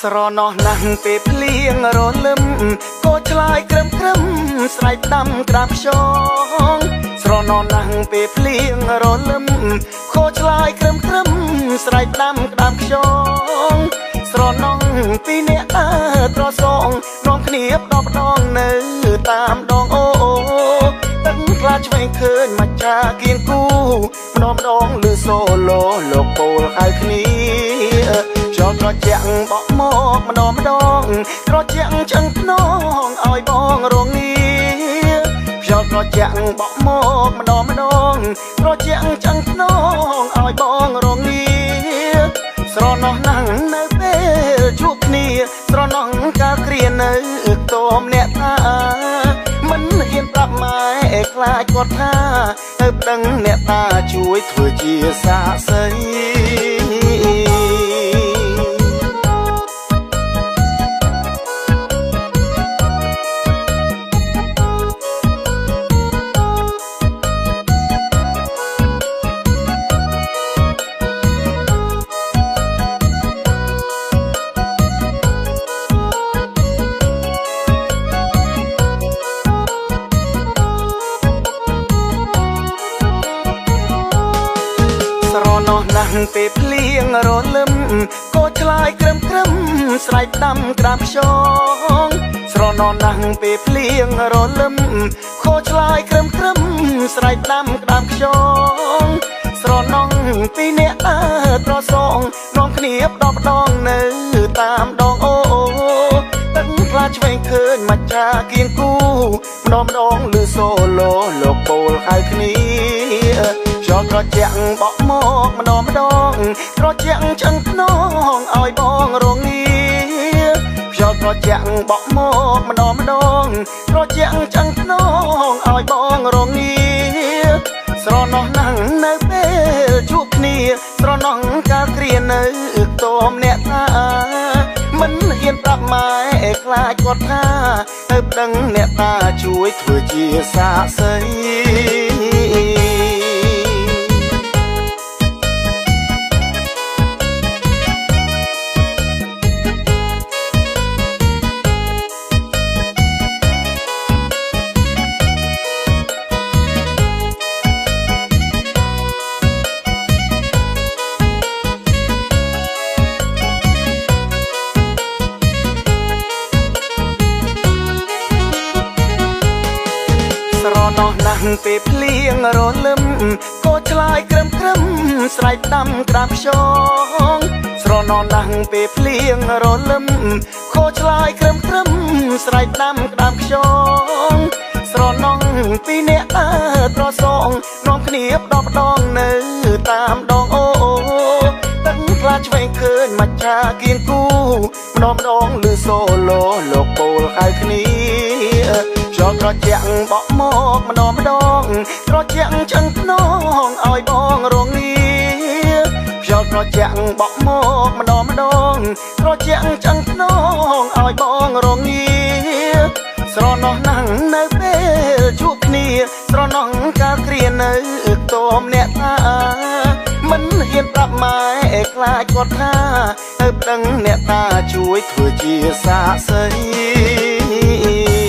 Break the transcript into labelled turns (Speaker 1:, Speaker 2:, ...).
Speaker 1: ស្រណោះណាស់ពេលភ្លៀងរលឹមក៏ឆ្លើយក្រឹមក្រឹមស្រែកដាំក្តាប់ខ្យងស្រណោះណាស់ពេលភ្លៀងរលឹមក៏ឆ្លើយក្រឹមក្រឹមស្រែកដាំក្តាប់ខ្យងស្រណោះពីអ្នកត្រសងនាំគ្នាផ្ដោផ្ដងនៅតាមដងអូទឹកខ្លាឆ្វេងឃើញមកចាគៀងគូម្ដងម្ដងលឺសូឡូលោកពោលហៅគ្នាត្រជាក់បក់មកម្ដងម្ដងត្រជាក់ចឹងភ្នងឲ្យបងរងាខ្យល់ត្រជាក់បក់មកម្ដងម្ដងត្រជាក់ចឹងភ្នងឲ្យបងរងាស្រណោះណាស់នៅពេលជួបគ្នាស្រណោះកាលគ្រានៅតោមអ្នកថាមិនហ៊ានប្រាប់ម៉ែខ្លាចគាត់ថាទៅដឹងអ្នកតាជួយធ្វើជាសាក្សីស្រណោះណាស់ពេលភ្លៀងរលឹមក៏ឆ្លើយក្រឹមក្រឹមស្រែកដាំក្តាប់ខ្យងស្រណោះណាស់ពេលភ្លៀងរលឹមក៏ឆ្លើយក្រឹមក្រឹមស្រែកដាំក្តាប់ខ្យងស្រណោះពីអ្នកត្រសងនាំគ្នាផ្ដោផ្ដងនៅតាមដងអូទឹកខ្លាឆ្វេងឃើញមកចាគៀងគូម្ដងម្ដងលឺសូឡូលោកពោលហៅគ្នាត្រជាក់បក់មកម្ដងម្ដងត្រជាក់ចឹងភ្នងឲ្យបងរងាខ្យល់ត្រជាក់បក់មកម្ដងម្ដងត្រជាក់ចឹងភ្នងឲ្យបងរងាស្រណោះណាស់នៅពេលជួបគ្នាស្រណោះកាលគ្រានៅតោមអ្នកថាមិនហ៊ានប្រាប់ម៉ែខ្លាចគាត់ថាទៅដឹងអ្នកតាជួយធ្វើជាសាក្សីស្រណោះណាស់ពេលភ្លៀងរលឹមក៏ឆ្លើយក្រឹមក្រឹមស្រែកដាំក្តាប់ខ្យងស្រណោះណាស់ពេលភ្លៀងរលឹមក៏ឆ្លើយក្រឹមក្រឹមស្រែកដាំក្តាប់ខ្យងស្រណោះពីអ្នកត្រសងនាំគ្នាផ្ដោផ្ដងនៅតាមដងអូទឹកខ្លាឆ្វេងឃើញមកចាគៀងគូម្ដងម្ដងលឺសូឡូលោកពោលហៅគ្នាត្រជាក់បក់មកម្ដងម្ដងត្រជាក់ចឹងភ្នងឲ្យបងរងាខ្យល់ត្រជាក់បក់មកម្ដងម្ដងត្រជាក់ចឹងភ្នងឲ្យបងរងាស្រណោះណាស់នៅពេលជួបគ្នាស្រណោះកាលគ្រានៅតោមអ្នកថាមិនហ៊ានប្រាប់ម៉ែខ្លាចគាត់ថាទៅដឹងអ្នកតាជួយធ្វើជាសាក្សី